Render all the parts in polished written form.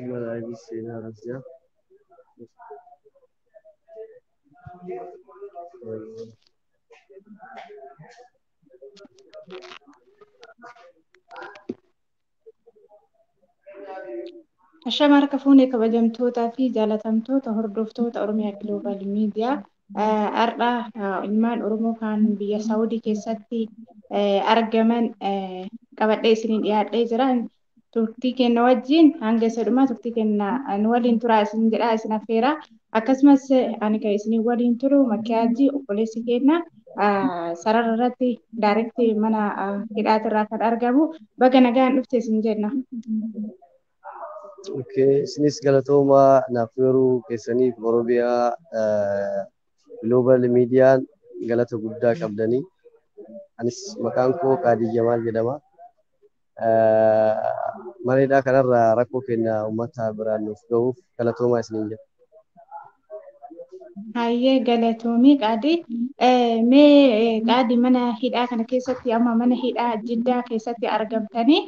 Malaayi seenaa Rasyaa. Ashama harka fuunee kabajamtootaa fi jaalatamtoota hordoftoota Oromiyaa Global Media har'a ilmaan Oromoo kan biyya Saawudii keessatti argaman qabadhee isiniin dhiyaadhee jira. Turtii kenna wajjin hanga isa dhumaa turtii kenna nu waliin turaa isin jedhaa isin affeera. Akkasumas ani kan isin waliin turu Makkiyaajii obboleessi kenna sarara irratti daayirektii mana hidhaatirraa kan argamu baga nagaan dhufte isin jenna. Okay, isinis galatooma naaf yeroo keessaniif Oromiyaa Global Meediyaan galata guddaa qabdanii. Anis maqaan koo Qaadii Jamaal jedhama. Mareedhaa kanarraa rakkoo keenya uummata biraan nuuf gahuuf galatoomaa isiniin jedha. Hayyee galatoomii Qaadii. Mee Qaadii mana hidhaa kana keessatti amma mana hidhaa Jiddaa keessatti argamtanii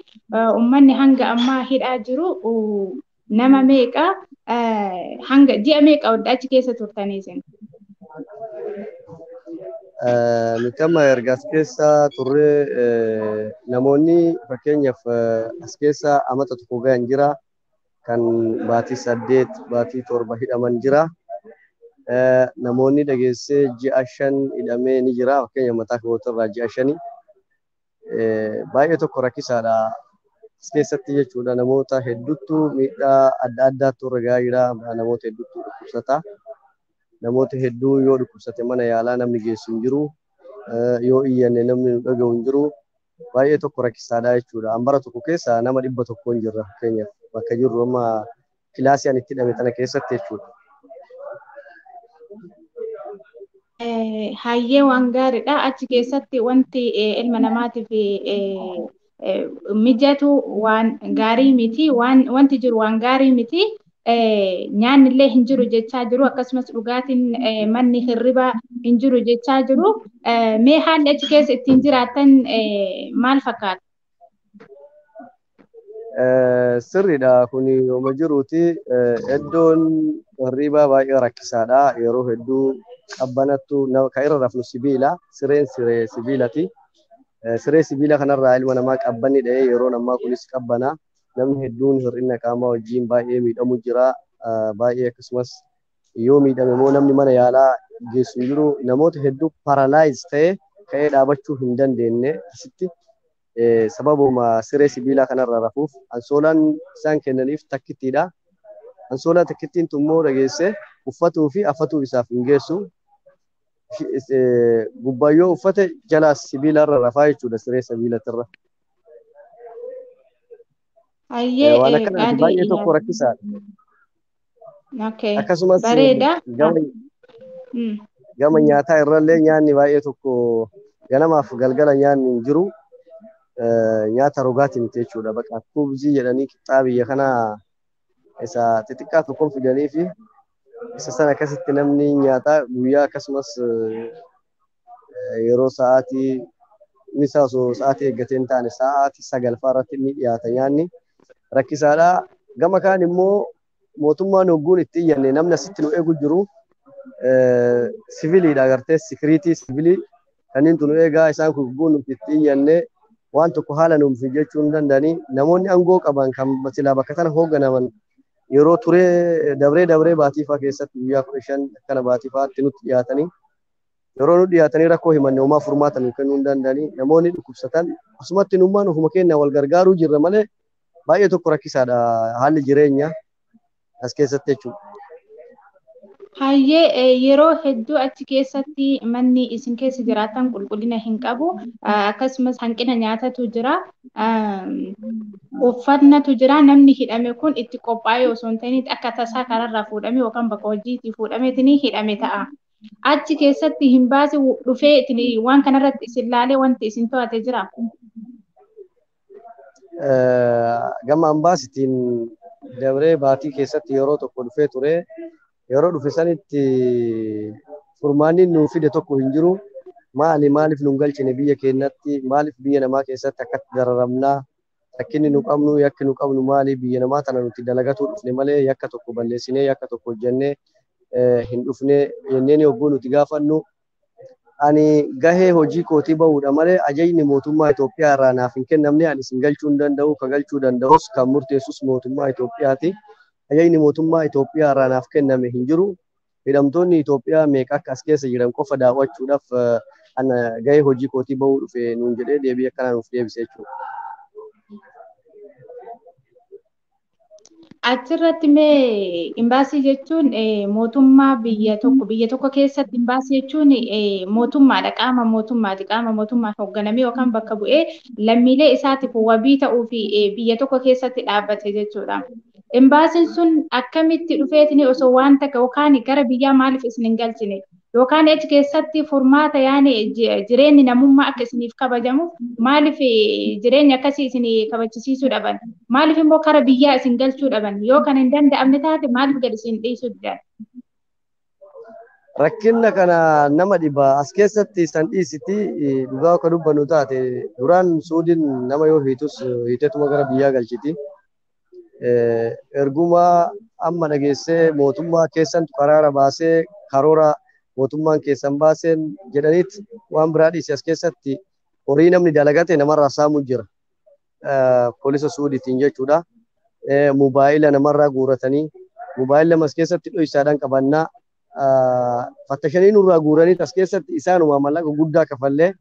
uummanni hanga ammaa hidhaa jiru nama meeqa hanga ji'a meeqa achi keessa turtanii isin? Nuti amma erga as keessa turree namoonni fakkeenyaaf as keessa amata tokko gahan jira. Kan baatii 8, baatii 7 hidhaman jira. Namoonni dhageessee ji'a 5 hidhamee ni jira. Fakkeenyaaf mataa kootirraa ji'a 5. Baay'ee tokko rakkisaadha. As keessatti jechuudha namoota hedduutu miidhaa adda addaatu irra gahaa jira. Namoota hedduutu dhukkubsata. Namoota hedduu yoo dhukkubsate mana yaalaa namni geessu hin jiru. Yoo iyyanne namni nu dhaga'u hin jiru. Baay'ee tokko rakkisaadha jechuudha. Hambara tokko keessa nama 100 hin jirra fakkeenyaaf bakka jirru amma kilaasii ani itti hidhame tana keessatti jechuudha. Hayyee waan gaariidha. Achi keessatti wanti ilma namaatiif mijatu waan gaarii miti. Wanti jiru waan gaarii miti. Nyaanni illee hin jiru jechaa jiru. Akkasumas dhugaatiin manni hirribaa hin jiru jechaa jiru. Mee haalli achi keessa ittiin jiraatan maal fakkaata? Sirriidha kun yooma jiruuti. Iddoon hirribaa baay'ee rakkisaadha. Yeroo hedduu qabbanattu kan irra rafnu sibiila. Sireen siree sibiilati. Siree sibiila kanarraa ilma namaa qabbanni dha'ee yeroo ammaa kunis qabbana. Namni hedduun hir'ina qaamaa wajjin baay'ee miidhamu jira. Baay'ee akkasumas yoo miidhame immoo namni mana yaalaa geessu hin jiru. Namoota hedduu paralaayiz ta'ee ka'ee dhaabachuu hin dandeenye asitti sababuma siree sibiilaa kanarra rafuuf ansoolaan isaan kennaniif takkittiidha. Ansoolaa takkittiin immoo dhageesse uffatuu fi affatuu isaaf hin geessu. Gubbaayyoo uffate jalaas sibiilarra rafaa jechuudha siree sibiilatirra. Waan akkanaati baay'ee tokko rakkisaadha. Akkasumas gama nyaataa irrallee nyaanni baay'ee tokko ganamaaf galgala nyaanni hin jiru. Nyaata rogaatii miti jechuudha. Bakka kubzii jedhanii qixxaa biyya kanaa isa xixiqqaa tokkoon fidanii fi isa sana akkasitti namni nyaata guyyaa akkasumas yeroo sa'aatii misa osoo sa'aatii eeggatee hin taane sa'aatii 9 irratti ni dhiyaata nyaanni. Rakkisaadha. Gama kaan immoo mootummaan hogguun itti iyyanne namni asitti nu eegu jiru siviiliidha agartee sikiriitii siviilii kanneen nu eegaa isaan kun hogguun nuti itti iyyanne waan tokko haala nuuf jechuu hin danda'anii namoonni aangoo qaban kan silaa bakka kana hoogganaman yeroo turee dabree baatiifaa keessatti guyyaa 15 akkana baatiifaatti nutti dhiyaatanii yeroo nu dhiyaatanii rakkoo himanne homaa furmaata nu kennuu hin danda'anii namoonni dhukkubsatan asumatti nummaan ofuma keenya wal gargaaruu jirra malee baay'ee tokko rakkisaadha haalli jireenya as keessatti jechuudha. Hayyee yeroo hedduu achi keessatti manni isin keessa jiraatan qulqullina hin qabu. Akkasumas hanqina nyaatatu jira. Uffannatu jira. Namni hidhame kun itti qophaa'ee osoo hin ta'in akka tasaa kanarraa fuudhame yookaan bakka hojiitii fuudhameetiin hidhame ta'a. Achi keessatti hin baase dhufee waan kanarratti isin laalee wanti isin to'ate jira. Gama ambaasitiin dabree baatii keessatti yeroo tokko dhufee ture. Yeroo dhufe sanitti furmaanni nuuf fide tokko hin jiru. Maaliif nu galchine biyya keenyatti maaliif biyya namaa keessatti akkatti dararamnaa rakkinni nu qabnu yakki nu qabnu maali biyya namaa tana nuti dalagatu dhufne malee yakka tokko balleessinee yakka tokko hojjennee hin dhufne jenneen yogguu nuti gaafannu ani gahee hojii kootii bahuudha malee ajajni mootummaa Itoophiyaa irraa naaf hin kennamne ani isin galchuu hin danda'u ka galchuu danda'us kan murteessus mootummaa Itoophiyaati. Ajajni mootummaa Itoophiyaa irraa naaf kenname hin jiru. Hidhamtoonni Itoophiyaa meeqa akka as keessa jiran qofa daawwachuudhaaf ana gahee hojii kootii bahuu dhufe nuun jedhee deebii akkanaa nuuf deebise jechuudha. Achirratti mee imbaasii jechuun mootummaa biyya tokko keessatti imbaasii jechuun mootummaadha, qaama mootummaati. Qaama mootummaan hoogganamee yookaan bakka bu'ee lammiilee isaatiif wabii ta'uu fi biyya tokko keessatti dhaabbate jechuudha. Imbaasiin sun akkamitti dhufeetini osoo waan takka yookaan gara biyyaa maaliif isin hin galchine yookaan achi keessatti furmaata yaani jireenyi namummaa akka isiniif kabajamu maaliif jireenya akkasii isin kabachisiisuu dhaban maaliif immoo kara biyyaa isin galchuu dhaban yoo kan hin danda'amne taate maaliif gad isin dhiisuu didan? Rakkinna kana nama dhiba as keessatti san dhiisiti dhugaa akka dubbannu taate duraan Suudiin nama yoo hiitus hiiteetuma gara biyyaa galchiti. Erguma amma dhageessee mootummaa keessantu karaara baasee karoora mootummaan keessan baaseen jedhaniit waan biraa dhiise as keessatti horii namni dalagate namarraa saamuu jira. Poolisa Suudiitiin jechuudha. Mobaayila namarraa guuratanii mobaayila as keessatti dho'isaadhaan qabannaa fattashanii nurraa guuranii as keessatti isaanuma mallaqa guddaa kafallee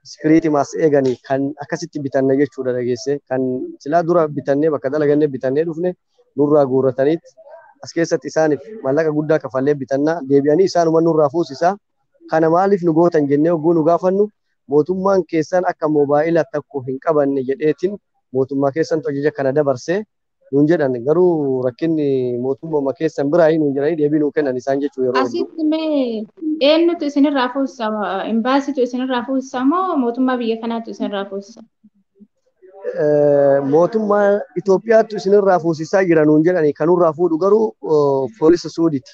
sikiriitii maas eeganii kan akkasitti bitanna jechuudha dhageesse kan silaa dura bitannee bakka dalagannee bitannee dhufne nurraa guurataniit as keessatti isaaniif mallaqa guddaa kafallee bitanna deebi'anii isaanuma nurraa fuusisaa kana maaliif nu gootan jennee hogguu nu gaafannu mootummaan keessan akka mobaayila tokko hin qabanne jedheetiin mootummaa keessantu ajaja kana dabarsee nuun jedhan garuu rakkinni mootummaa keessan biraa nuun jedhanii deebii nuu kennan isaan jechuu yeroo asitti mee eenyutu isinirraa fuusa imbaasiitu isinirraa fuusa moo mootummaa biyya kanaatu isinirraa fuusa? Mootummaa Itoophiyaatu isinirraa fuusisaa jira nuun jedhanii kan nurraa fuudhu garuu poolisa Suudiiti.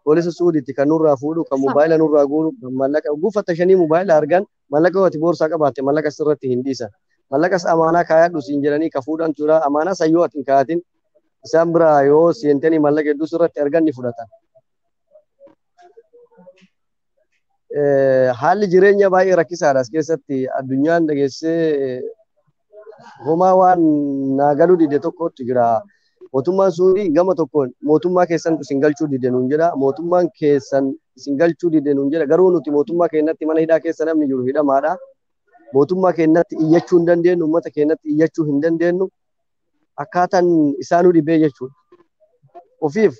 Poolisa Suudiiti kan nurraa fuudhu kan mobaayila nurraa guuru kan mallaqa gufatashanii mobaayila argan mallaqa wati boorsaa qabaatte mallaqa sirratti hin dhiisan. Mallaqas amaanaa kaayadhu siin jedhanii ka fuudhan tura amaanaa sayyoo ati hin kaayatin isaan biraa yoo seentanii mallaqa hedduu sirratti argan ni fudhatan. Haalli jireenya baay'ee rakkisaadha as keessatti addunyaan dhageessee homaa waan naagaluu dide tokkotti jira. Mootummaan Suudii gama tokkoon mootummaa keessan isin galchuu dide nuun jedha. Mootummaan keessan isin galchuu dide nuun jedha. Garuu nuti mootummaa keenyatti mana hidhaa keessa namni jiru hidhamaadha. Mootummaa keenyatti iyyachuu hin dandeenyu, uummata keenyatti iyyachuu hin dandeenyu. Akkaataan isaanuu dhibee jechuudha. Ofiif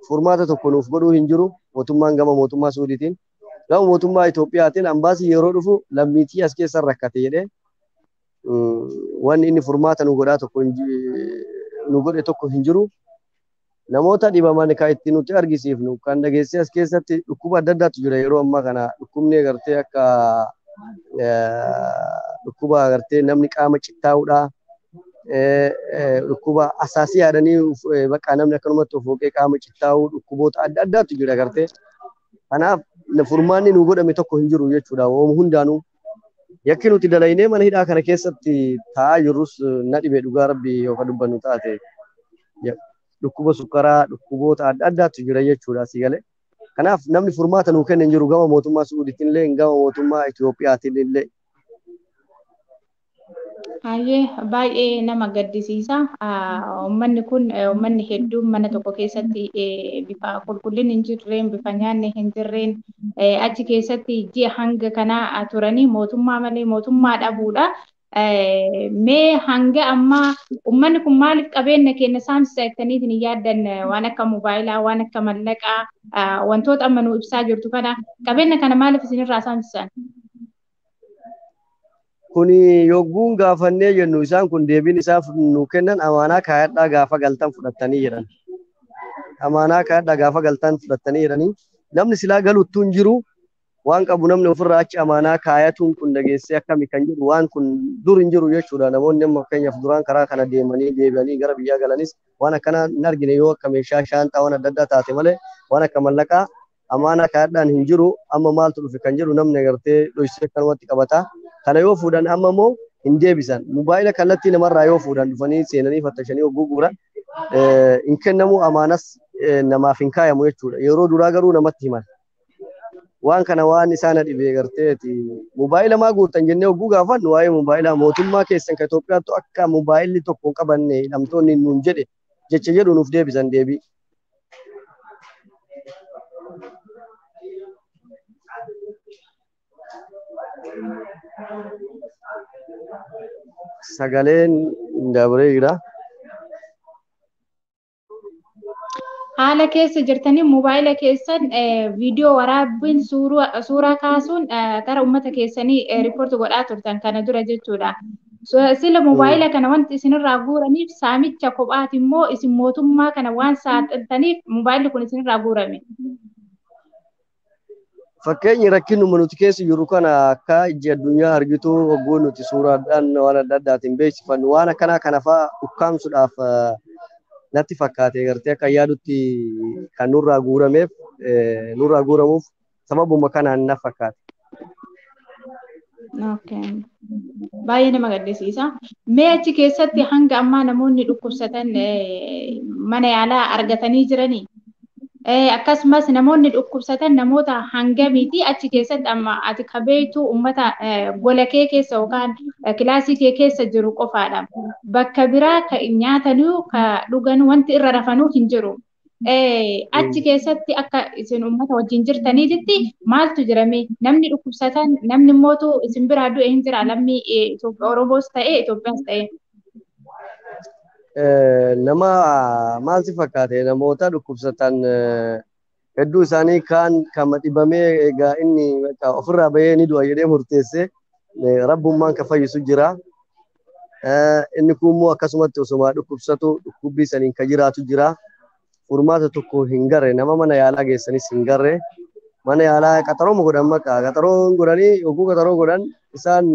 furmaata tokko nuuf godhuu hin jiru. Mootummaan gama mootummaa Suudiitiin. Gama mootummaa Itoophiyaatiin ambaasii yeroo dhufu lammiitii as keessa rakkate jedhee wanni inni furmaata nu godhaa tokko nu godhe tokko hin jiru. Namoota dhibaman kan itti nuti argisiifnu kan dhageessee as keessatti dhukkuba adda addaatu jira yeroo ammaa kana dhukkubni agartee akka dhukkuba agartee namni qaama cittaa'uudha. Dhukkuba asaasii yaadanii bakka namni akkanumatti of hooqee qaama cittaa'uu dhukkuboota adda addaatu jira agartee. Kanaaf furmaanni nu godhame tokko hin jiru jechuudha. Oomu hundaanuu yakki nuti dalaynee mana hidhaa kana keessatti taa'aa jirrus na dhibee dhugaa rabbii yookaan dubbannu taate dhukkuba sukkaraa dhukkuboota adda addaatu jira jechuudha si galee. Kanaaf namni furmaata nuu kennan jiru gama mootummaa Suudiitiin illee gama mootummaa Itoophiyaatiin illee. Baay'ee nama gaddisiisa. Uummanni kun uummanni hedduun mana tokko keessatti bifa qulqullinni hin jirreen bifa nyaanni hin jirreen achi keessatti ji'a hanga kanaa turanii mootummaa malee mootummaa dhabuudha. Mee hanga ammaa uummanni kun maaliif qabeenya keenya saamsisa jettaniitiin hin yaaddan waan akka mobaayilaa waan akka mallaqaa wantoota amma nu ibsaa jirtu kana qabeenya kana maaliif isinirraa saamsisan? Kuni yogguun gaafannee jennu isaan kun deebiin isaaf nu kennan amaanaa kaayadhaa gaafa galtan fudhattanii jiran. Amaanaa kaayadhaa gaafa galtan fudhattanii jiranii namni silaa galuttuu hin jiru waan qabu namni ofirraa achi amaanaa kaayatuun kun dhageessee akkami kan jiru waan kun dur hin jiru jechuudha. Namoonni amma fakkeenyaaf duraan karaa kana deemanii deebi'anii gara biyyaa galanis waan akkana hin argine yoo akka meeshaa shaanxaa waan adda addaa taate malee waan akka mallaqaa amaanaa kaayadhaan hin jiru amma maaltu dhufe kan jiru namni agartee dhoysee kanumatti qabata. Kana yoo fuudhan amma immoo hin deebisan. Mobaayila kallattii namarraa yoo fuudhan dhufanii seenanii fattashanii hogguu guuran hin kennamu amaanas namaaf hin kaayamu jechuudha. Yeroo duraa garuu namatti himan. Waan kana waan isaan dhibee garteeti. Mobaayila maa guutan jennee hogguu gaafannu waa'ee mobaayilaa mootummaa keessan ka Itoophiyaattu akka mobaayilli tokko hin qabanne hidhamtoonni nuun jedhe jecha jedhu nuuf deebisan deebii. Sagaleen dabree jira. Haala keessa jirtanii mobaayila keessan viidiyoo waraabbiin suuraa kaasuun gara uummata keessanii riipoorti godhaa turtan kana dura jechuudha. Sila mobaayila kana wanti isinirraa guuraniif saamicha kophaati immoo isin mootummaa kana waan saaxiltaniif mobaayilli kun isinirraa guurame. Fakkeenyi rakkinuma nuti keessa jiru kana akka iji addunyaa argitu hogguu nuti suuraadhaan waan adda addaatiin beeksifannu waan akkanaa kana fa'aa ukkaamsuudhaaf natti fakkaate gartee akka yaadutti kan nurraa guuramuuf sababuma kanaan na fakkaate. Baay'ee nama gaddisiisa. Mee achi keessatti hanga ammaa namoonni dhukkubsatan mana yaalaa argatanii jiranii? Akkasumas namoonni dhukkubsatan namoota hangamiiti achi keessatti amma ati kabeetu uummata gola kee keessa yookaan kilaasii kee keessa jiru qofaadha. Bakka biraa ka nyaatanii ka dhugan wanti irra rafanuu hin jiru. Achi keessatti akka isin uummata wajjin jirtaniitti maaltu jirame? Namni dhukkubsatan namni immootu isin biraa du'e hin jira lammii Oromoos ta'e Itoophiyaas ta'e. Nama maal si fakkaate namoota dhukkubsatan hedduu isaanii kaan kan dhibamee egaa inni ofirraa bahee ni du'a jedhee murteesse rabbummaan kan fayyisu jira. Inni kun immoo akkasumatti osuma dhukkubsatu dhukkubbii saniin kan jiraatu jira. Furmaata tokko hin garre nama mana yaalaa geessanis hin garre. Mana yaalaa qaxaroo godhan maqaa qaxaroo godhanii yogguu qaxaroo godhan isaan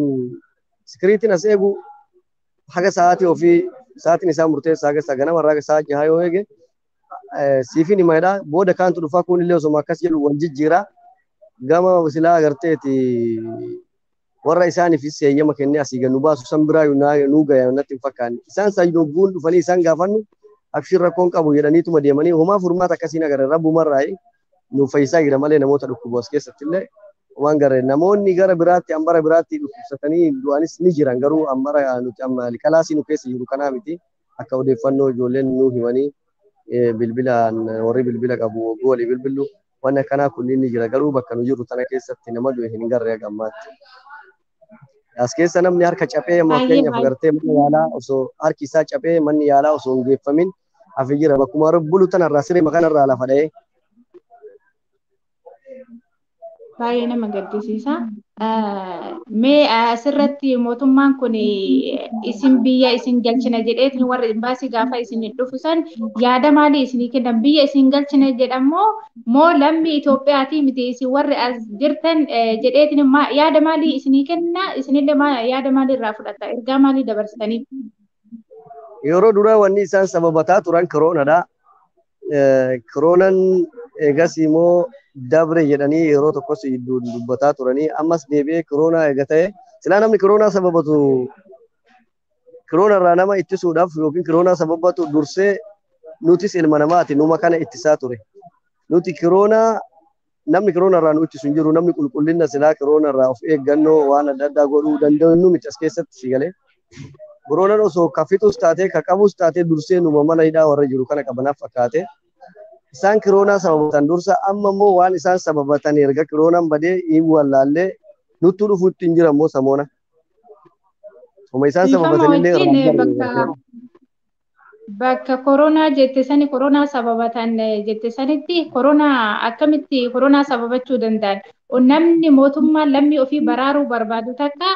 sikiriitiin as eegu haga sa'aatii ofii sa'aatiin isaa murteessaa haga ganamarraa sa'a 6 yoo eege siifin himadha booda kaantu dhufaa kun illee osuma akkas jedhu wal jijjiira gama silaa agarteeti warra isaaniifis heeyyama kennee asii gannu baasu san biraa nuu gaya natti hin fakkaanne isaan sayyogguun dhufanii isaan gaafannu abshii rakkoon qabu jedhaniituma deemanii homaa furmaata akkasiin agarre rabbumarraa nuuf fayyisaa jira malee namoota dhukkubu as keessatti illee waan garee namoonni gara biraatti ambara biraatti dhukkubsatanii du'anis ni jiran garuu ambara nuti amma kalaasii nu keessa jiru kanaa miti akka odeeffannoo ijoolleen nu himanii bilbilaan warri bilbila qabu hogguu walii bilbilu waan akkanaa kunniin ni jira garuu bakka nu jirru tana keessatti nama du'e hin garree gammaatti. As keessa namni harka caphee fakkeenyaaf gartee mana yaalaa osoo harki isaa caphee manni yaalaa osoo hin geeffamin hafi jira bakkuma bulu tanarraa siree makanarraa lafa dha'ee. Baay'ee nama gaddisiisa. Mee asirratti mootummaan kun isin biyya isin galchina jedheetiin warra imbaasii gaafa isin dhufusan yaada maalii isinii kennan biyya isin galchina jedhamoo moo lammii Itoophiyaatii miti isin warri as jirtan jedheetiin yaada maalii isinii kenna isinillee yaada maalii irraa fudhata ergaa maalii dabarsitaniif? Yeroo duraa wanni isaan sababataa turan koroonadha. Koroonan eegas immoo dabre jedhanii yeroo tokkos dubbataa turanii ammas deebi'ee koroonaa eega ta'e silaa namni koroonaa sababatu koroonarraa nama ittisuudhaaf yookiin koroonaa sababatu dursee nutis ilma namaati numa kana ittisaa ture. Nuti koroonaa namni koroonarraa nu ittisu hin jiru namni qulqullina silaa koroonarraa of eeggannoo waan adda addaa godhuu danda'u miti as keessatti si galee. Koroonaan osoo kaffitus taatee ka qabus taatee dursee numa mana hidhaa warra jiru kana qabanaaf fakkaate. Isaan koroonaa sababatan dursa amma immoo waan isaan sababatan erga koroonaan badee hin wallaallee nutti dhufuutti hin jiran immoo samoona. Uma isaan sababatan illee bakka koronaa jette sani koronaa sababatan jette sanitti koronaa akkamitti koronaa sababachuu danda'an namni mootummaan lammii ofii baraaruu barbaadu takka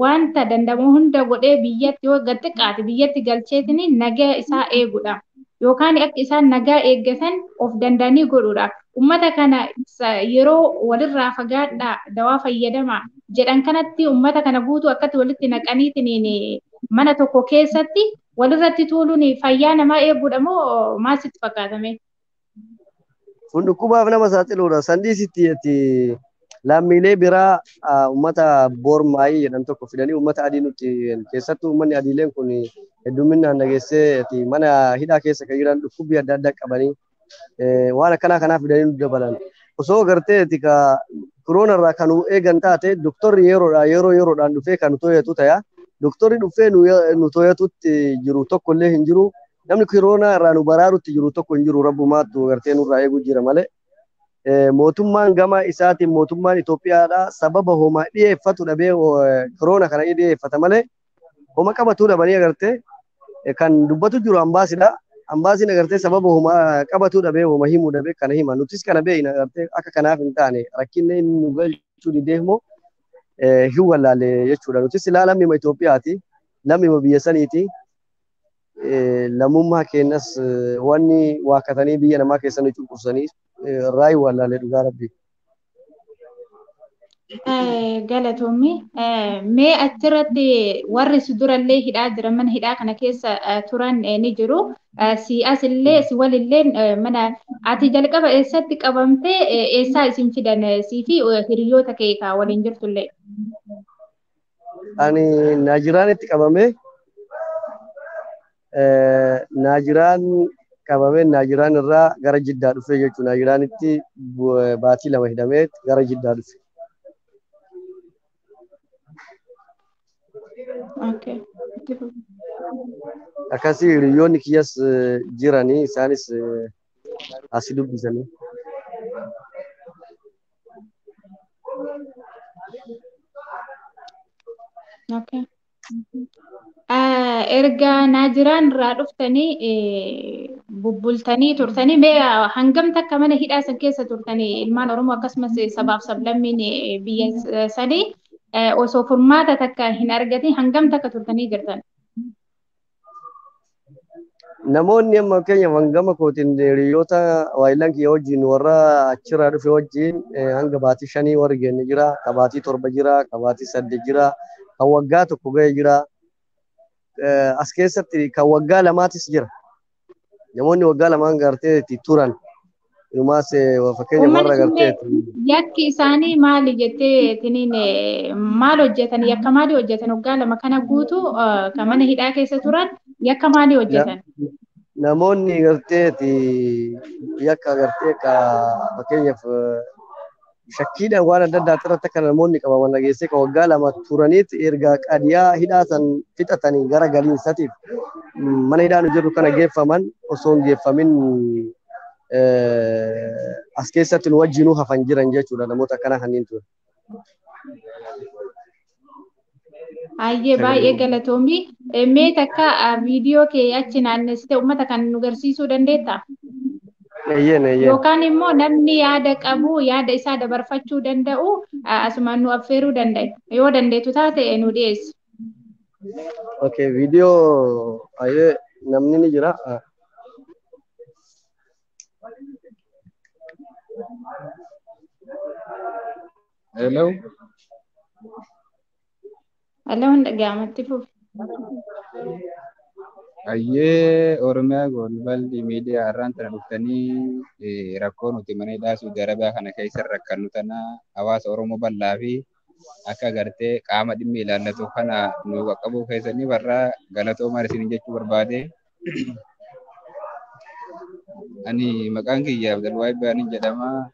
wanta danda'amu hunda godhee biyyatti yoo gad xiqqaate biyyatti galcheetiin nagaa isaa eegudha. Yookaan akka isaan nagaa eeggatan of danda'anii godhudha. Uummata kana yeroo walirraa fagaadhaa dawaa fayyadama jedhan kanatti uummata kana guutuu akkatti walitti naqaniitiin mana tokko keessatti walirratti tuuluun fayyaa namaa eeguudha moo maal sitti fakkaatame? Kun dhukkubaaf nama saaxiluudha. Sandiisitti lammiilee biraa uummata boormaayii jedhan tokko fidanii uummata adii nuti keessattuu uummanni adiileen kun hedduminaan nageessee mana hidhaa keessa kan jiran dhukkubbii adda addaa qabanii waan akkanaa kanaaf fidanii nu dabalan. Osoo gartee ka koroona irraa kan eegan taate doktorri yeroodhaan dhufee kan to'atu ta'a. Doktorri dhufee nu to'atutti jiru tokko illee hin jiru. Namni koroona irraa nu baraarutti jiru tokko hin jiru. Rabbumaattu gartee nurraa eeguu jira malee. Mootummaan gama isaatiin mootummaan Itoophiyaadha sababa homaa dhiyeeffatu dhabee koroona kana dhiyeeffata malee homa qabatuu dhabanii agartee kan dubbatu jiru ambaasidha. Ambaasiin agartee sababa homaa qabatuu dhabee homa himuu dhabee kana hima. Nutis kana beeyna agartee akka kanaaf hin taane rakkinni inni nu galchuu didee immoo hin wallaalle jechuudha. Nutis ilaa lammii Itoophiyaati. Lammii biyya saniiti. Lammummaa keenyas wanni waakatanii biyya namaa keessanii cunqursanii raayi wallaalee dhugaa rabbi. Galatoomii mee achirratti warri si durallee hidhaa jiran mana hidhaa kana keessa turan ni jiru. Si asillee si walillee mana ati jalqaba eessatti qabamtee eessaa isin fidan sii fi hiriyoota kee kaa waliin jirtullee? Ani Naajiraanitti qabamee Naajiraan irraa gara Jiddaa dhufee jechuudha. Naajiraanitti baatii 2 hidhamee gara Jiddaa dhufe. Akkasii hiriyoonni kiyyas jiranii isaanis asii dubbisanii. Erga Naajiraan irraa dhuftanii bubbultanii turtanii mee hangam takka mana hidhaa san keessa turtanii ilmaan Oromoo akkasumas sabaaf sablammiin biyya sanii osoo furmaata takka hin argatin hangam takka turtanii jirtan? Namoonni amma keenya hangama kootiin hiriyoota waayilaan kiyya wajjin warra achirraa dhufe wajjin hanga baatii 5 warri geenye jira, ka baatii 7 jira, ka baatii 8 jira, kan waggaa 1 ga'e jira. As keessatti kan waggaa 2 jira. Namoonni waggaa 2 gartee itti turan. Inumaas fakkeenya warra gartee. Yakki isaanii maali jettee tiniin maal hojjetan yakka maali hojjetan waggaa 2 kana guutu kan mana hidhaa keessa turan yakka maali hojjetan? Namoonni gartee yakka gartee ka fakkeenyaaf shakkiidhaan waan adda addaa irratti akka namoonni qabaman dhageessee kan waggaa 2 turaniit erga qadiyaa hidhaa san fixatanii gara galiinsatiif mana hidhaan jiru kana geeffaman osoo hin geeffamin as keessatti nu wajjinuu hafan jiran jechuudha namoota akkana kanneen ture. Ayyee baay'ee galatoomii mee takka viidiyoo kee achi naannessitee uummata kan nu agarsiisuu dandeettaa? Yookaan immoo namni yaada qabu yaada isaa dabarfachuu danda'u asumaan nu affeeruu danda'a. Yoo dandeettu taate nu dhiyeessi. Okay, viidiyoo ayyee namni ni jira. Hello. Hello, dhaga'amatti fuuf. Ayyee Oromiyaa Goolballi miidiyaa har'aan tana dhuftanii rakkoo nuti mana hidhaa Saudi Arabiyaa kana keessa rakkannu tana hawaasa Oromoo bal'aa fi akka agartee qaama dhimmi ilaallatu kana nu qaqqabuu keessanii warra galatoomaa isin jechuu barbaade. Ani maqaan kiyya Abdulwaahid Baaniin jedhama.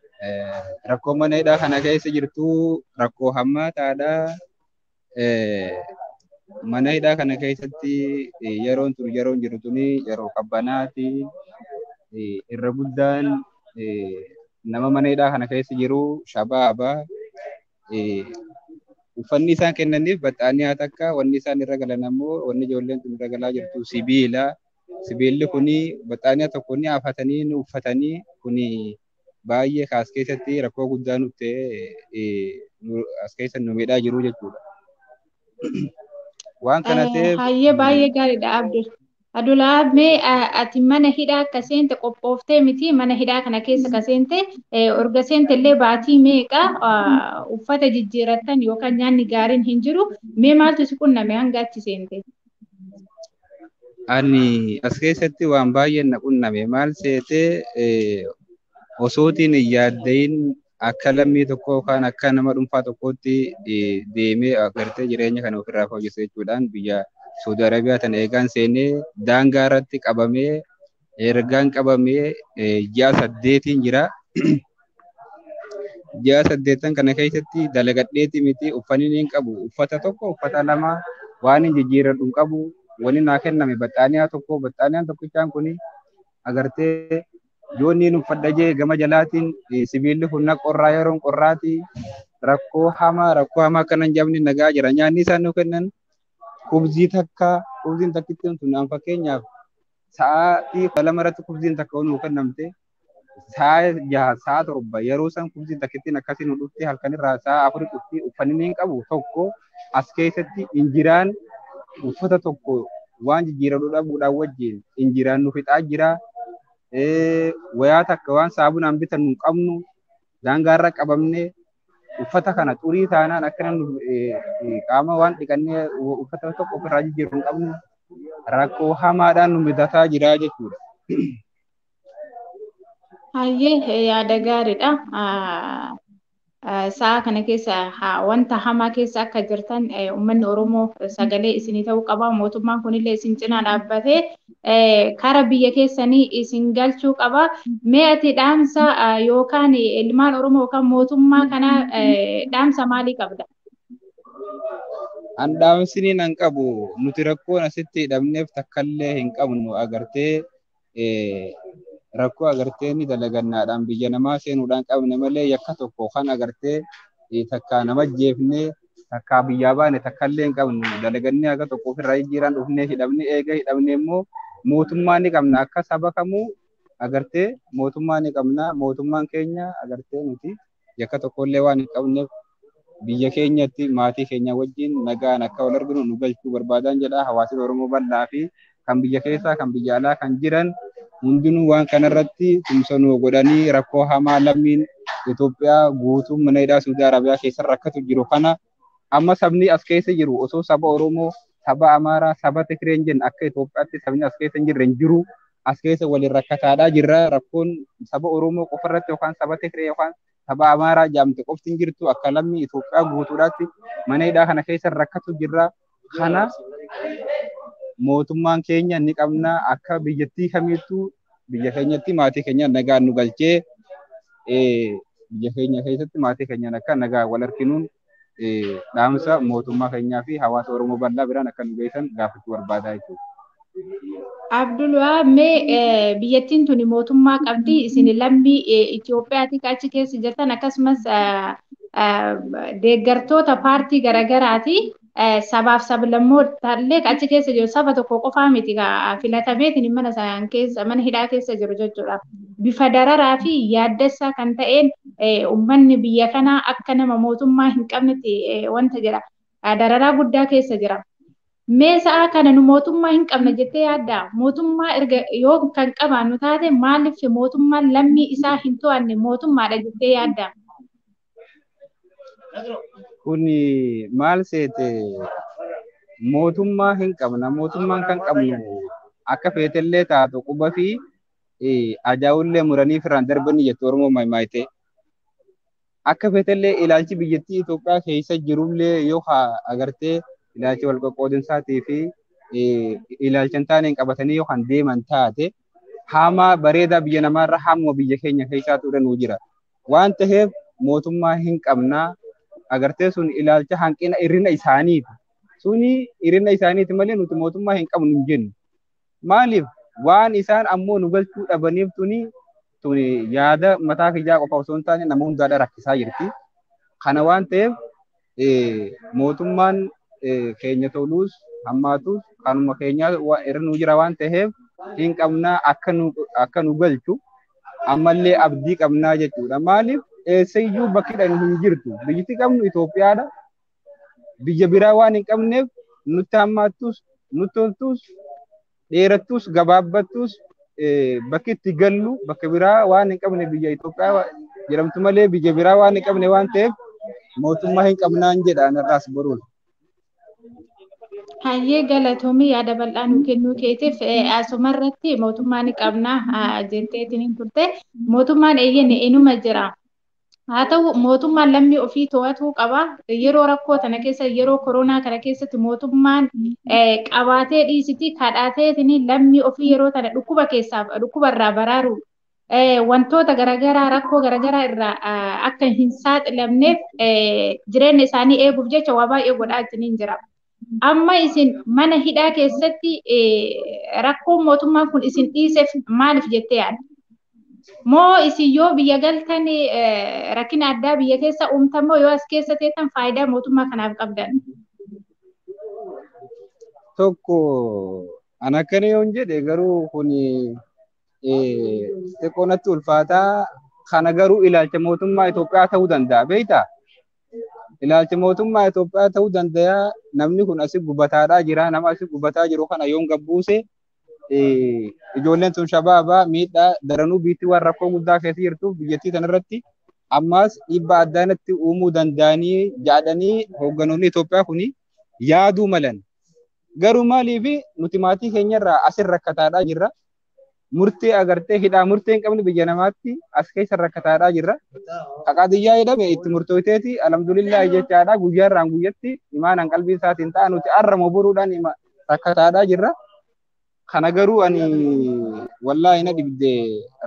Rakkoo mana hidhaa kana keessa jirtu rakkoo hammaataadha. Mana hidhaa kana keessatti yeroon jiru tuni yeroo qabbanaati. Irra guddaan nama mana hidhaa kana keessa jiru shabaaba. Uffanni isaan kennaniif baxaaniyaa takka wanni isaan irra galan ammoo wanni ijoolleen tun irra galaa jirtu sibiila. Sibiilli kuni baxaaniyaa tokko ni afatanii ni uffatanii kuni baay'ee kaas keessatti rakkoo guddaa nutti as keessa nu miidhaa jiru jechuudha. Waan kana ta'eef hayyee baay'ee gaariidha Abdul. Adulaa mee ati mana hidhaa akka seente qophooftee miti mana hidhaa kana keessa ka seente erga seente illee baatii meeqa uffata jijjiirattan yookaan nyaanni gaariin hin jiru mee maaltu si qunname hanga achi seente? Ani as keessatti waan baay'een na qunname maal seetee osootiin hin yaaddayin akka lammii tokkoo yookaan akka nama dhuunfaa tokkootti deemee agartee jireenya kana ofirraa fooyyessu jechuudhaan biyya Saudi Arabiyaa tana eegaan seenee daangaa irratti qabamee ergaan qabamee ji'a 8 jira. Ji'a 8 kana keessatti dalagadheeti miti uffanni hin qabu uffata tokko uffata lama waan hin jijjiiradhu hin qabu wani naa kenname baxaaniyaa tokko baxaaniyaan tokkichaan kuni agartee yoo inni uffadha jee gama jalaatiin sibiilli hunna qorraa yeroon qorraati rakkoo hamaa kanan jabni nagaa jira nyaanni isaan nu kennan kubzii kubziin takkitti tun an fakkeenyaaf sa'aatii lama irratti kubziin takka nu kennamte sa'a 6 sa'a 7 yeroo san kubziin takkittiin akkasii nu dhufti halkanirraa sa'a 4 dhufti uffanni hin qabu tokko as keessatti injiraan uffata tokko waan jijjiiradhu dhabuudhaan wajjin injiraan nu fixaa jira. Wayaa takka waan saabunaan bitan nu qabnu daangaarra qabamne uffata kana xurii taanaan akka qaama waan dhiqannee uffata tokko ofirraa jijjiirru hin qabnu rakkoo hamaadhaan nu mudataa jira jechuudha. Hayyee yaada gaariidha. Sa'a kana keessa wanta hamaa keessa akka jirtan uummanni Oromoo sagalee isinii ta'uu qaba. Mootummaan kunillee isin cinaa dhaabbatee kara biyya keessanii isin galchuu qaba. Mee ati dhaamsa yookaan ilmaan Oromoo yookaan mootummaa kana dhaamsa maalii qabda? An dhaamsini nan qabu nuti rakkoon asitti hidhamneef takkallee hin qabnu agartee rakkoo agartee ni dalagannaadhaan biyya namaa seenuudhaan qabne malee yakka tokko kan agartee takka nama jeefnee takka biyyaa baane takkallee hin qabnu dalagannee akka tokko ofirraa jijjiiraan dhufnee hidhamne eega hidhamne immoo mootummaa ni qabna akka saba kamuu agartee mootummaa ni qabna mootummaan keenya agartee nuti yakka tokkollee waan hin qabneef biyya keenyatti maatii keenya wajjin nagaan akka wal arginu nu galchuu barbaadan jedha hawaasni Oromoo bal'aa fi kan biyya keessaa kan biyya alaa kan jiran hundinuu waan kanarratti tumsanuu godhanii rakkoo hamaa lammiin Itoophiyaa guutuu mana hidhaa Saudi Arabiyaa keessa rakkatu jiru kana amma sabni as keessa jiru osoo saba Oromoo saba Amaaraa saba Tigreen jenna akka Itoophiyaatti sabni as keessa hin jirre hin jiru as keessa waliin rakkataadhaa jirra rakkoon saba Oromoo qofarratti yookaan saba Tigree yookaan saba Amaaraa jaamte qofti hin jirtu akka lammii Itoophiyaa guutuudhaatti mana hidhaa kana keessa rakkatu jirra kana mootummaan keenya ni qabna akka biyyattii kamittuu biyya keenyatti maatii keenya nagaan nu galchee biyya keenya keessatti maatii keenya akka nagaa wal arginuun dhaamsa mootummaa keenyaa fi hawaasa Oromoo bal'aa biraan akka nu geessan gaafachuu barbaadaa jechuudha. Abdulwahab mee biyyattiin tuni mootummaa qabdi isin lammii Itoophiyaatti achi keessa jirtan akkasumas deeggartoota paartii garaagaraati sabaaf sablammootallee achi keessa jiru saba tokko qofaa miti filatameetiin mana hidhaa keessa jiru jechuudha. Bifa dararaa fi yaaddessaa kan ta'een uummanni biyya kanaa akka nama mootummaa hin qabnetti wanta jira dararaa guddaa keessa jira. Mee sa'a kana nu mootummaa hin qabne jettee yaadda? Mootummaa erga yoo kan qabaannu taate maaliif mootummaan lammii isaa hin to'anne mootummaadha jettee yaadda? Kuni maal seete mootummaa hin qabna mootummaan kan qabnu akka feetellee taatu quba fi ajaa'ullee muranii firaan darbanii jettu Oromoo maayite akka feetellee ilaalchi biyyattii Itoophiyaa keessa jirullee yoo agartee ilaalchi wal qoqqoodinsaatii fi ilaalchan taaneen qabatanii yookaan deeman taate hamaa bareedaa biyya namaarra hamma biyya keenya keessaa turanuu jira waan ta'eef mootummaa hin qabnaa agartee sun ilaalcha hanqina irrina isaaniiti suni irrina isaaniiti malee nuti mootummaa hin qabnu hin jennu maaliif waan isaan ammoo nu galchuu dhabaniif tuni yaada mataa kiyyaa qofa osoo hin taane nama hundaadha rakkisaa jirti kana waan ta'eef mootummaan keenya toluus hammaatus kanuma keenya irra nu jira waan ta'eef hin qabnaa akka nu galchu ammallee abdii qabnaa jechuudha maaliif eessayyuu bakkidhaan hin jirtu biyyatti qabnu Itoophiyaadha biyya biraa waan hin qabneef nutti hammaattus nutti toltus dheerattus gabaabbattus bakki itti gallu bakka biraa waan hin qabne biyya Itoophiyaa jedhamtu malee biyya biraa waan hin qabne waan ta'eef mootummaa hin qabnaan jedhaan irraas boruun. Hayyee galatoomii yaada bal'aa nu kennuu keetiif asumarratti mootummaa ni qabna jetteetiin turte mootummaan eeyyeen eenyuma jira. haa ta'u mootummaan lammii ofii to'atuu qaba. Yeroo rakkoo tana keessa yeroo koronaa kana keessatti mootummaan qabaatee dhiisiti kadhateetini lammii ofii yeroo tana dhukkuba keessaaf dhukkuba irraa baraaru wantoota garaagaraa rakkoo garaagaraa irraa akka hin saaxilamneef jireenya isaanii eeguuf jecha waa baay'ee godhaa jiraniin jira. Amma isin mana hidhaa keessatti rakkoon mootummaan kun isin dhiiseef maaliif jettee yaadda? Moo isin yoo biyya galtan rakkina addaa biyya keessa uumtan moo yoo as keessa teessan faayidaa mootummaa kanaaf qabdan? Tokko an akkana yoon jedhe garuu kun xiqqoo natti ulfaataa. Kana garuu ilaalcha mootummaa Itoophiyaa ta'uu danda'a beektaa? Ilaalcha mootummaa Itoophiyaa ta'uu danda'a. Namni kun asii gubataadhaa jira. Nama asii gubataa jiru kana yoon gabbuuse ijoolleen sun shabaabaa miidhaa daranuu biitti waan rakkoo guddaa keessa jirtuuf biyyattii kanarratti ammas dhiibbaa addaa natti uumuu danda'anii jedhanii hoogganoonni Itoophiyaa kun yaaduu malan. Garuu maaliif nuti maatii keenyarraa asin rakkataadhaa jirra. Murtee agartee hidhaa murtee hin qabne biyya namaatti as keessa rakkataadhaa jirra. Haqaadiyyaa jedhame itti murtooyteeti alhamdulillah jechaadha. Guyyaarraan guyyatti imaanaan qalbii isaatiin ta'a nuti arramoo boruudhaan rakkataadhaa jirra. Kana garuu ani wallaahi na dhibde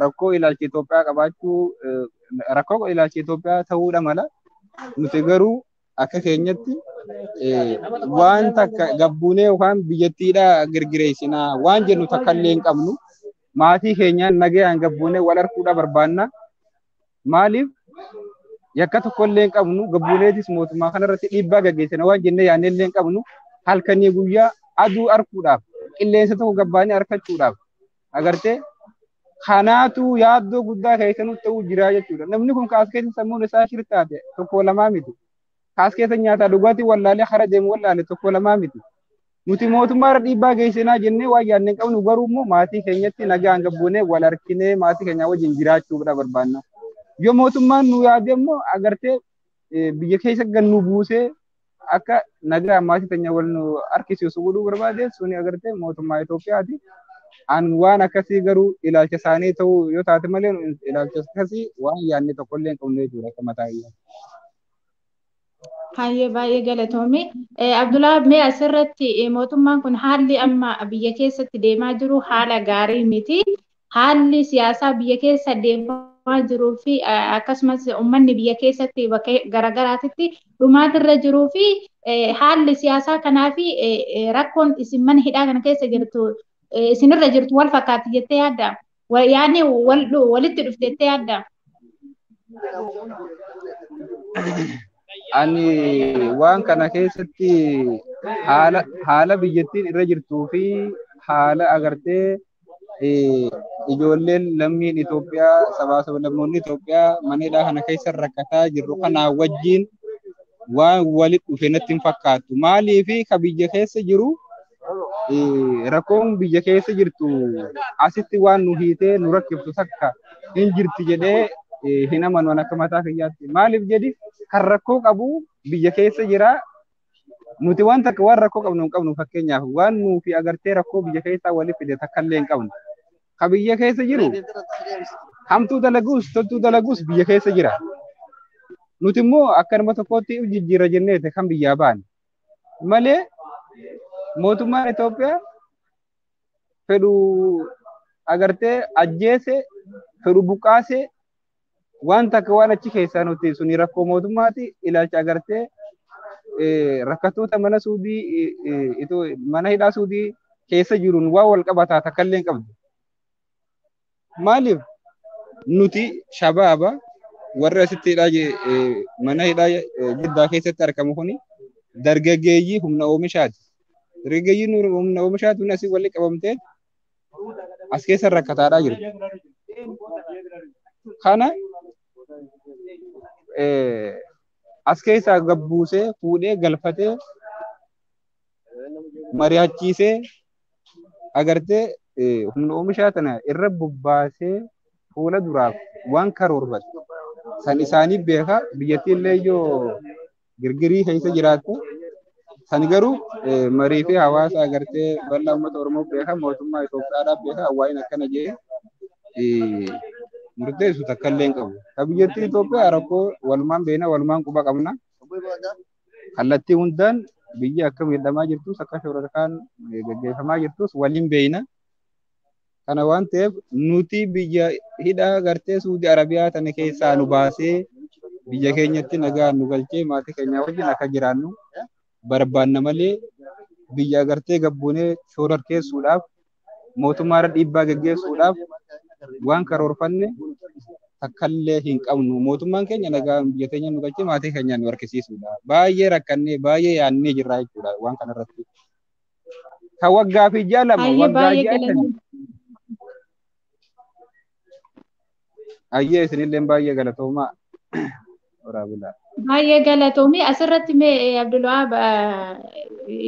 rakkoo ilaalcha Itoophiyaa qabaachuu rakkoo ilaalcha Itoophiyaa ta'uudha mala. Nuti garuu akka keenyatti waan takka gabbuunee yookaan biyyattiidhaa girgireessinaa waan jennu takka illee hin qabnu. Maatii keenyaan nagayaan gabbuunee wal arguudha barbaanna. Maaliif yakka tokko illee hin qabnu gabbuuneetis mootummaa kanarratti dhiibbaa gaggeessina waan jennee yaadne illee hin qabnu halkanii guyyaa aduu arguudhaaf qilleensa tokko gabbaanii harkachuudhaaf agartee kanaatu yaaddoo guddaa keessa nutti ta'uu jira jechuudha. Namni kun kaas keessa sammuun isaa shirtaate tokko lamaa miti. Kaas keessa nyaataa dhugaatii wallaalee hara deemu wallaale tokko lamaa miti. Nuti mootummaa irra dhiibbaa geessinaa jennee waan yaadne hin qabnu garuu immoo maatii keenyatti nagaan gabbuunee wal harkinee maatii keenya wajjin jiraachuudha barbaanna. Yoo mootummaan nu yaade immoo agartee biyya keessa gannu buusee akka nagaa maatii keenya wal nu harkisiisu godhuu barbaade suni agartee mootummaa Itoophiyaati. An waan akkasii garuu ilaalcha isaanii ta'uu yoo taate malee ilaalcha akkasii waan yaadne tokko illee hin qabnu jechuudha akka mataa iyyaa. Baay'ee galatoomii. Abdullaa mee asirratti mootummaan kun haalli amma biyya keessatti deemaa jiru haala gaarii miti. Haalli siyaasaa biyya keessa deemaa jiruu fi akkasumas uummanni biyya keessatti bakka garaagaraatti dhumaatirra jiruu fi haalli siyaasaa kanaa fi rakkoon isin mana hidhaa kana keessa jirtu isinirra jirtu wal fakkaatti jettee yaadda? Yaadni walitti dhufte jettee yaadda? Ani waan kana keessatti haala biyyattiin irra jirtuu fi haala agartee ijoolleen lammiin Itoophiyaa sabaa sablammoonni Itoophiyaa mana hidhaa kana keessa rakkataa jirru kanaa wajjin waan walitti dhufe natti hin fakkaatu. Maaliif ka biyya keessa jiru rakkoon biyya keessa jirtu asitti waan nu hiitee nu rakkiftu takka hin jirti jedhee hin amanu akka mataa kiyyaatti. Maaliif jedhi kan rakkoo qabu biyya keessa jira. Nuti waan takka waan rakkoo qabnu hin qabnu fakkeenyaaf waan nuufi agartee rakkoo biyya keessaa waliif fide takka illee hin qabnu. Ka biyya keessa jiru hamtuu dalaguus toltuu dalaguus biyya keessa jira. Nuti immoo akka nama tokkootti jijjiirra jenneete kan biyyaa baane. Malee mootummaan Itoophiyaa fedhu agartee ajjeese fedhu buqqaase waan takka waan achi keessaa nuti suni rakkoo mootummaati ilaalcha agartee rakkattoota mana suudii mana hidhaa suudii keessa jiruun waan wal qabataa takka illee hin qabdu. Maaliif nuti shabaaba warra asitti hidhaa mana hidhaa Jiddaa keessatti argamu kuni dargaggeeyyii humna oomishaati. Dargaggeeyyiin humna oomishaati asii walitti qabamtee as keessa rakkataadhaa jirti. Kana as keessaa gabbuusee fuudhee galfatee mari'achiisee agartee humna oomishaa tana irra bobbaasee fuula duraaf waan karoorfate san isaaniif beeka biyyattiin illee yoo girgirii keessa jiraattu san garuu marii fi hawaasa agartee bal'aa uummata Oromoo beeka mootummaa Itoophiyaadhaaf beeka waa'een akkana jedhee murteessu takka illee hin qabu. Ka biyyattii Itoophiyaa rakkoo walumaan beena walumaan quba qabna. Kallattii hundaan biyya akka miidhamaa jirtus akka shororkaan gaggeeffamaa jirtus waliin beeyna. Kana waan ta'eef nuti biyya hidhaa gartee Suudi Arabiyaa tana keessaa nu baasee biyya keenyatti nagaa nu galchee maatii keenya wajjin akka jiraannu barbaanna malee biyya gartee gabbuunee shororkeessuudhaaf mootummaarra dhiibbaa gaggeessuudhaaf waan karoorfanne takkallee hin qabnu. Mootummaan keenya nagaa biyya keenya nu galchee maatii keenya nu harkisiisuudha. Baay'ee rakkannee baay'ee yaannee jirra jechuudha waan kanarratti. Kan waggaa fi ji'a lama waggaa ji'a ayyee isinillee baay'ee galatoomaa. Baay'ee galatoomii asirratti mee Abdulwahaab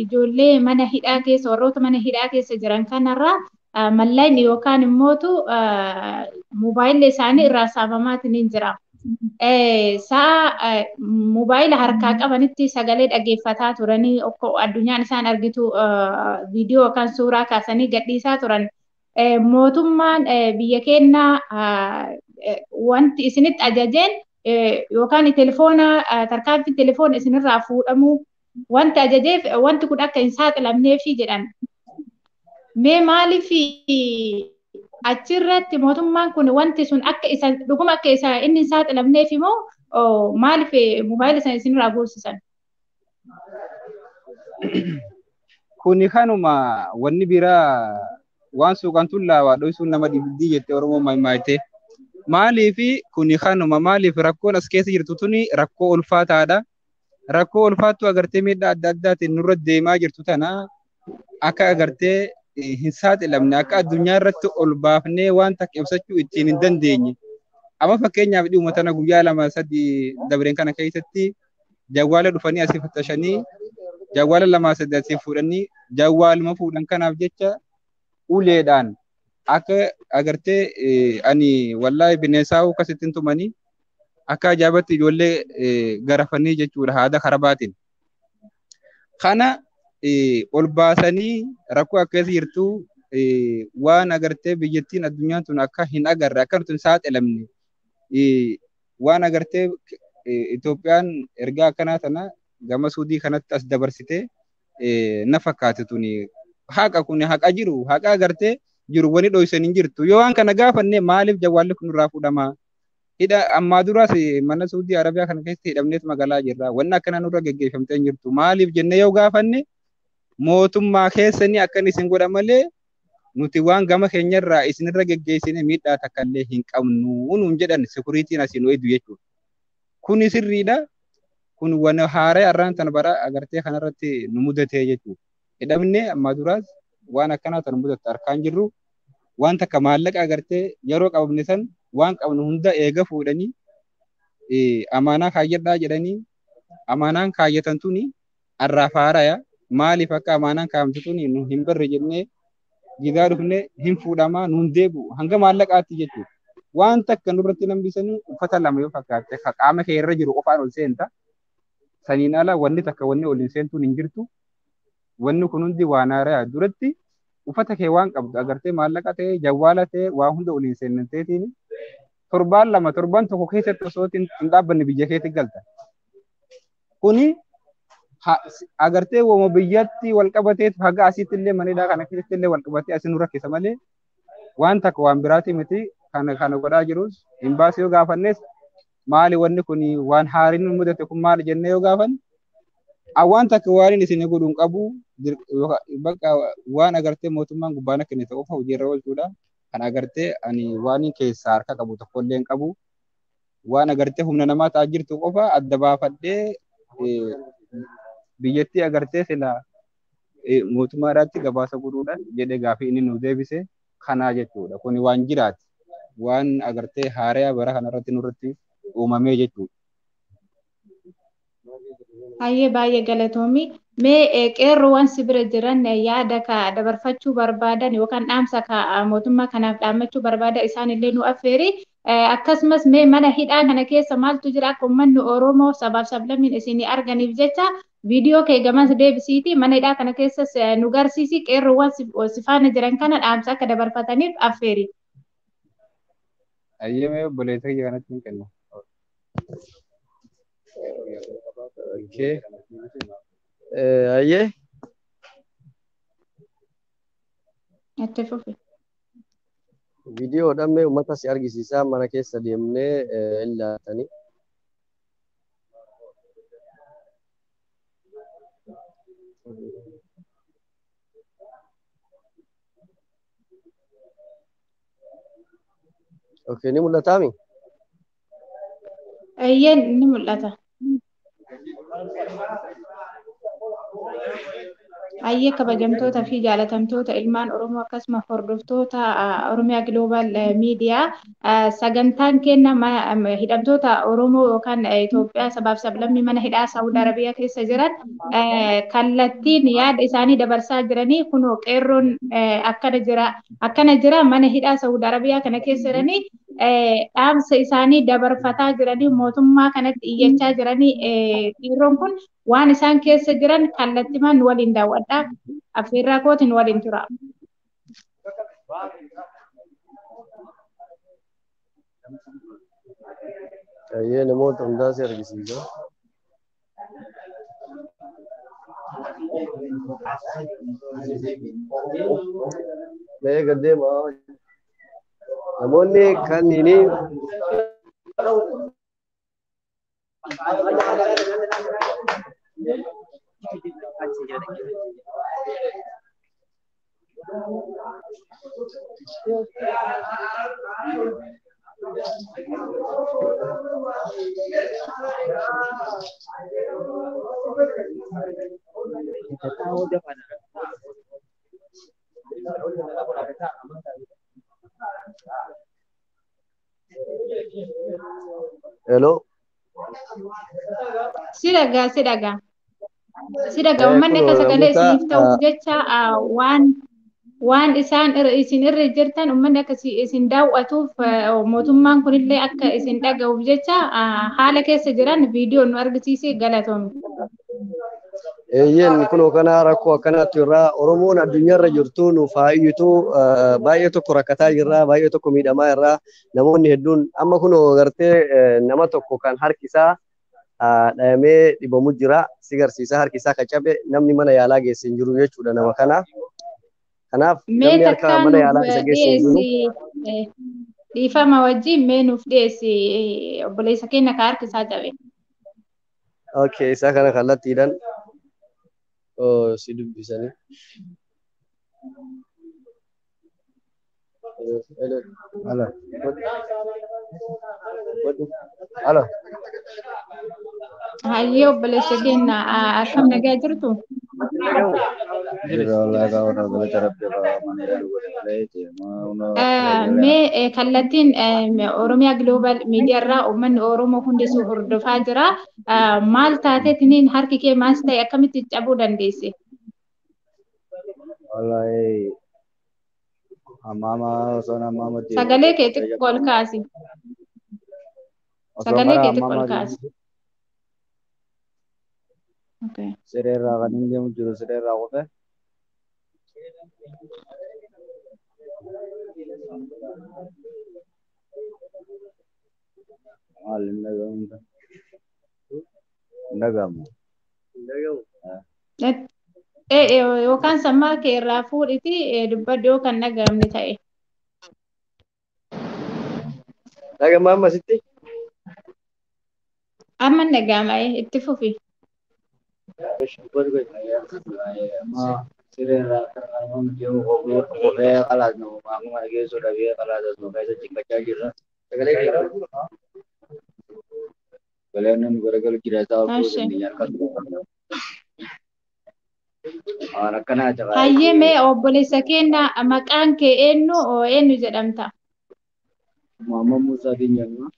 ijoollee mana hidhaa keessa warroota mana hidhaa keessa jiran kanarraa mallayni yookaan immootu moobaayilli isaanii irraa saamamaatiin jira. Sa'a moobaayila harkaa qabanitti sagalee dhaggeeffataa turanii addunyaan isaan argitu viidiyoo yookaan suuraa kaasanii gadhiisaa turan. Mootummaan biyya keenyaa wanti isinitti ajajeen yookaan telefoona tarkaanfii telefoona isinirraa fuudhamuu wanti ajajeef wanti kun akka hin saaxilamneefi jedhan. Mee maaliif achirratti mootummaan kun wanti sun akka isa dhuguma akka isa inni hin saaxilamneef immoo maaliif moobaayila sana isinirraa goosisan? Kuni kanuma wanni biraa waan suuqan tullaa waa dhoysuun nama dhibdii jettee Oromoo maayitee. Maaliif kuni kanuma maaliif rakkoon as keessa jirtu tuni rakkoo ulfaataadha. Rakkoo ulfaattuu agartee miidhaa adda addaatiin nurra deemaa jirtu tana akka agartee hin saaxilamne akka addunyaa irratti ol baafnee waan takka ibsachuu ittiin hin dandeenye. Amma fakkeenyaaf dhuma tana guyyaa 2-3 dabreen kana keessatti jawwaala dhufanii asii fattashanii jawwaala 2-3 asii fuudhanii jawwaaluma fuudhan kanaaf jecha uleedhaan akka agartee ani wallaahi bineensaa akkasittiin tumanii akka ajaa'ibatti ijoollee garafanii jechuudha haada karabaatiin. Kana ol baasanii rakkoo akkeessa jirtu waan agartee biyyattiin addunyaan tun akka hin agarre akka nuti hin saaxilamne waan agartee Itoophiyaan ergaa akkanaa tana gama Suudii kanatti as dabarsitee na fakkaate tuni haqa kun haqa jiru haqa agartee jiru wani dhoysan hin jirtu yoo waan kana gaafanne maaliif jawwaalli kun irraa fuudhama hidha ammaa duraas mana Suudii Arabiyaa kana keessatti hidhamneet magaalaa jirra wanni akkana nurra geggeeffamtee hin jirtu maaliif jennee yoo gaafanne mootummaa keessanii akkan isin godha malee nuti waan gama keenyarraa isinirra geggeessine miidhaa takkallee hin qabnu nuun jedhan sekuriitiin asiin ho'idu jechuudha. Kuni sirriidha. Kun waan haaraa arraan tan bara agartee kanarratti nu mudatee jechuudha. Hidhamne ammaa duraas waan akkanaa tan mudatu harkaan jirru waan takka maallaqa agartee yeroo qabamne san waan qabnu hunda eega fuudhanii amaanaa kaayyadhaa jedhanii amaanaan kaayyatan tuni arraaf haaraya maaliif akka amaanaan kaa'amtu tuni nu hin barre jennee gidaa dhufne hin fuudhamaa nuun deebu hanga maallaqaatti jechuudha. Waan takka nurratti nambisanii uffata lama yoo fakkaatte qaama kee irra jiru qofaan ol seenta saniin ala wanni takka wanni ol hin seentuun hin jirtu. Wanni kun hundi waan haaraa duratti uffata kee waan qabdu agartee maallaqa ta'e jawwaala ta'e waa hunda ol hin seenanteetiin torbaan lama torban tokko keessatti osoo hin dhaabbanne biyya keetti galta. Kuni agartee wama biyyatti wal qabateet haga asitti illee manidhaa kana keessatti illee wal qabatee asin rakkisa malee waan takka waan biraati miti kana godhaa jirus imbaasii yoo gaafannes maali wanni kun waan haariin mudate kun maali jennee yoo gaafanne waan takka waan isin godhuun qabu bakka waan agartee mootummaan gubbaan akka inni ta'uuf hojiirra oolchuudha. Kan agartee ani waan keessaa harka qabu tokko illee hin qabu. Waan agartee humna namaa ta'aa jirtu qofa adda baafadhee biyyattii agartee sila mootummaadhaatti gabaasa godhuudhaan jedhee gaafii inni nu deebise kanaa jechuudha. Kuni waan jiraati. Waan agartee haaraa bara kanarratti nurratti uumamee jechuudha. Baay'ee galatoomii mee qeerroowwan sibira jiran yaada ka dabarfachuu barbaadan yookaan dhaamsa ka mootummaa kanaaf dhaammachuu barbaadan isaanillee nu affeeri. Akkasumas mee mana hidhaa kana keessa maaltu jira akka uummanni Oromoo sabaaf sablammiin isinii arganiif jecha viidiyoo kee gamas deebisiiti mana hidhaa kana keessas nu garsiisi qeerroowwan si faana jiran kana dhaamsa akka dabarfataniif affeeri. Ayyamee obboleessa kiyya kanatti hin kennu. Okay. Ayyee. itti fufi. Viidiyoodhaan mee uummata si argisiisaa mana keessa deemnee ilaaltanii. Okay, ni mul'ataa mi? Ayyeen ni mul'ata. Ayyee kabajamtoota fi jaalatamtoota ilmaan Oromoo akkasuma hordoftoota Oromiyaa Global Media sagantaan kenna hidhamtoota Oromoo yookaan Itoophiyaa sabaaf sablammii mana hidhaa Saawud Arabiyaa keessa jiran kallattiin yaada isaanii dabarsaa jiranii kunoo qeerroon akkana jira mana hidhaa Saawud Arabiyaa kana keessa jiranii dhaamsa isaanii dabarfataa jiranii mootummaa kanatti iyyachaa jiranii qeerroon kun waan isaan keessa jiran kallattimaan waliin daawwadhaa affeerraa kootiin waliin tura. Ayyee namoota hundaa si argisiisa. Mee gaddeemaa namoonni kannini Hello. Sidagaa uummanni akka sagalee isiniif ta'uuf jecha waan isaan isin irra jirtan uummanni akka isin daawwatuuf mootummaan kunillee akka isin dhaga'uuf jecha haala keessa jiran viidiyoo nu argisiisee galatoomi. Eeyyeen kunoo kana rakkoo akkanaatti irraa Oromoon addunyaarra jirtu nuuf haayyitu baay'ee tokko rakkataa jirra baay'ee tokko miidhamaa irraa namoonni hedduun amma kunoo gartee nama tokko kan harkisaa dhayamee dhibamu jira si garsiisa harkisaa kacabe namni mana yaalaa geesse hin jiru jechuudha nama kana. Kanaaf namni harka mana yaalaa isa geesse hin jiru. Dhiifama wajjin mee nuuf dhiyeessi obboleessa keenya ka harkisaa cabe. Okay, isa kana kallattiidhaan si dubbisanii. Halo. Hayyee obboleessa keenya akkam nagaa jirtu? Mee kallattiin Oromiyaa Global Media irraa uummanni Oromoo hundi si hordofaa jira. Maal taateetiniin harki kee maas ta'e akkamitti cabuu dandeesse? Sagalee kee xiqqoo ol kaasi. Sagalee kee xiqqoo ol kaasi. Sireerraa kan hin deemu jiru sireerraa qofe. Maal hin dhagahamu? Hin dhagahamu. Yookaan sammaa kee irraa fuudhiti dubbadhu yoo kan dhagahamne ta'e. Dhagahamaa ammasitti? Amma hin dhagahama itti fufi. Sireerraa kan deemu qofee qalaas nama maamuma geessu dhabee qalaas osoo keessa ciqqachaa jirra. Sagalee namni garagalu jira isaa obboleessan biyya harkatu. Hayyee mee obboleessa keenya maqaan kee eenyu jedhamta? Muhammad Musaa Dinyamaa.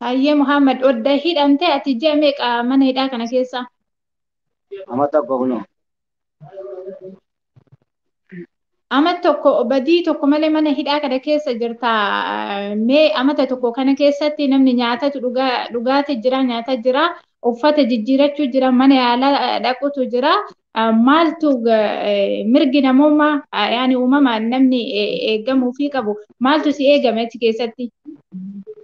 Hayyee Muhammad odda hidhamte ati ji'a meeqa mana hidhaa kana keessa? Amma tokko kunoo. Amma tokko badii tokko malee mana hidhaa kana keessa jirta. Mee amata tokko kana keessatti namni nyaatatu dhugaati jira nyaata jira uffata jijjiirachuu jira mana yaalaa dhaqutu jira maaltu mirgi namummaa yaani uumamaan namni eegamuu fi qabu maaltu si eegame achi keessatti?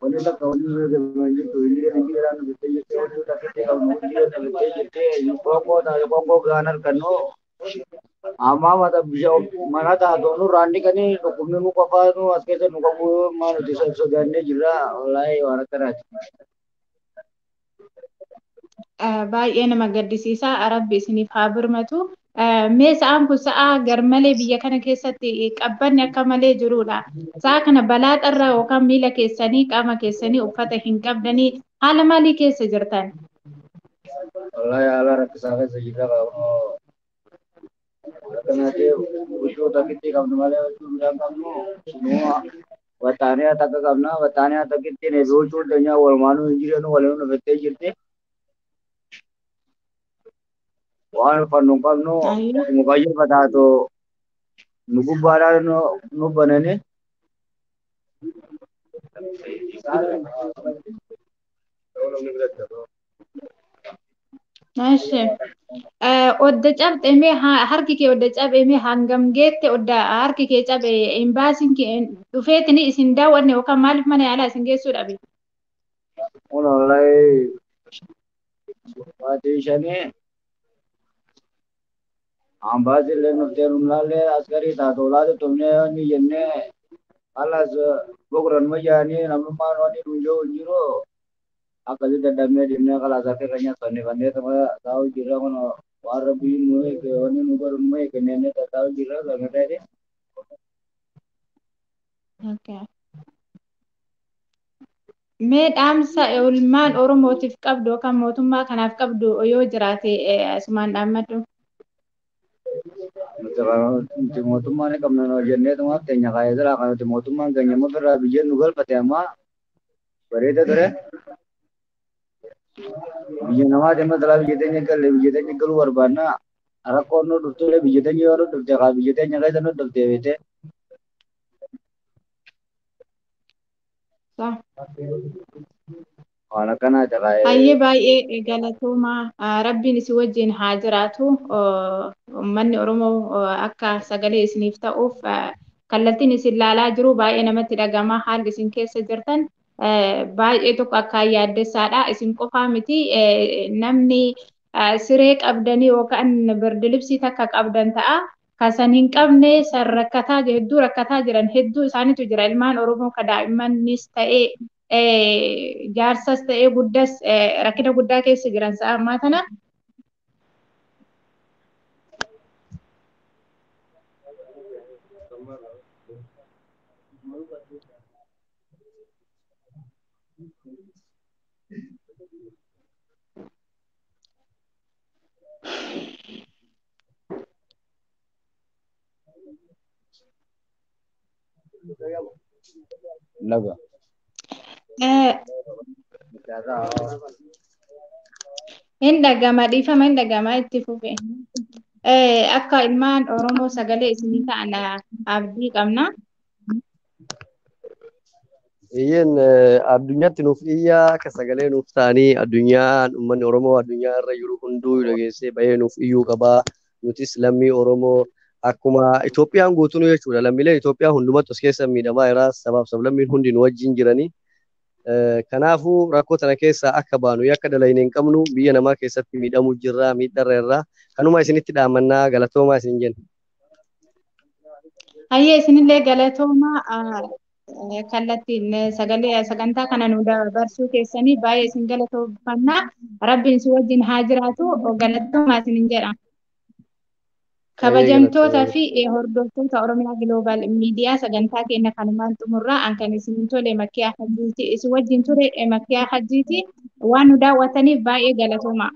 Wanti takka wanti eegamee jirtu injiraan bittee jirtee wanti takkitee qabnu injiraan bittee jirtee qoqqoo taate qoqqoo gaan harkannoo amma mata bishaan mana taatu nurraan dhiqanii dhukkubni nu qofaa nu as keessa nu qabu maa nuti sodaannee jirra wallaahi waan akkanaati. Baay'ee nama gaddisiisaa. Rabbi isiniif haa birmatu. Mee sa'aan kun sa'a garmalee biyya kana keessatti qabbanni akka malee jirudha. Sa'a kana balaa xarraa yookaan miila keessanii qaama keessanii uffata hin qabdanii haala maalii keessa jirtan? Wallaahi haala rakkisaa keessa jirra qabnu akkanaati ushuu takkitti qabnu malee ushuu midhaan qabnu sunuma waxaanee takka qabna waxaanee takkitti neebi ushuu danyaa walumaanuu hin jirenu waliin nufattee jirti. Waan uffannu hin qabnu mukayyoo fataatu nu gubbaadhaan nu banani. Mاشي. Odda cabxee harki kee odda cabee hangam geette odda harki kee cabee imbaasiin kee dhufeetini isin daawwanne yookaan maaliif mana yaalaa isin geessuu dhabe? Wallahi maatii shanii ambaasi illee nuftee numlaallee askarii taatu olaatu tumnee ni jennee alas boqoran majaanii namummaan wanni dhunjoo jiru akkasii dadhabnee deemnee kalaas akka keenya fannifannee taa'u jirra kun waan rabbiin nu eege wanni nu godhu nu eege nennee taa'u jirra kana ta'e. Mee dhaamsa ilmaan Oromootiif qabdu yookaan mootummaa kanaaf qabdu yoo jiraate asumaan dhaammadhu. Nuti mootummaa ni qabna noo jennee tumaaf teenya kaayee jira kan nuti mootummaan keenya ofirraa biyya nu galfate amma bareeda ture. Biyya namaa deemaa talaa biyya teenya galle biyya teenya galuu barbaanna rakkoon nu dhuftulee biyya teenya yoo nu dhufte kaa biyya teenya keessa nu dhufte beete. Waan akkanaati kaayee. Hayyee baay'ee galatoomaa rabbiin isin wajjin haa jiraatu. Uummanni Oromoo akka sagalee isiniif ta'uuf kallattiin isin ilaalaa jiru baay'ee namatti dhagama. Haalli isin keessa jirtan baay'ee tokko akka yaaddessaadha. Isin qofaa miti namni siree qabdanii yookaan birdilibsii takka qabdan ta'a. Kasan hin qabne san rakkataa hedduu rakkataa jiran hedduu isaaniitu jira. Ilmaan Oromoo ka daa'immanis ta'ee jaarsas ta'ee guddas rakkina guddaa keessa jiran sa'a ammaa tana. Laga. Hin dhagama dhiifama hin dhagama itti fufe. Akka ilmaan Oromoo sagalee isinii ta'an abdii qabna. Iyyeen addunyaatti nuuf iyyaa akka sagalee nuuf ta'anii addunyaan uummanni Oromoo addunyaa irra jiru hunduu dhageessee bahee nuuf iyyuu qabaa. Nutis lammii Oromoo akkuma Itoophiyaan guutuu jechuudha. Lammiilee Itoophiyaa hundumatti as keessa miidhamaa jira. Sabaaf sablammiin hundi nu wajjin jiranii. Kanaafuu rakkoo tana keessaa akka baanu yakka dalaynee hin qabnu biyya namaa keessatti miidhamuu jirra miidharra irraa kanuma isinitti dhaamannaa galatoomaa isin jenna. Hayyee isinillee galatoomaa kallattiin sagalee sagantaa kana nu dabarsuu keessanii baay'ee isin galatoomfanna. Rabbiin isin wajjin haa jiraatu galatoomaa isin jedha. Kabajamtootaa fi hordoftoota Oromiyaa Global Miidiyaa sagantaa keenya kanumaan xumurraa kan isin tole Makkiyaa Hajjiiti. Isin wajjin ture Makkiyaa Hajjiiti. Waan nu daawwataniif baay'ee galatoomaa.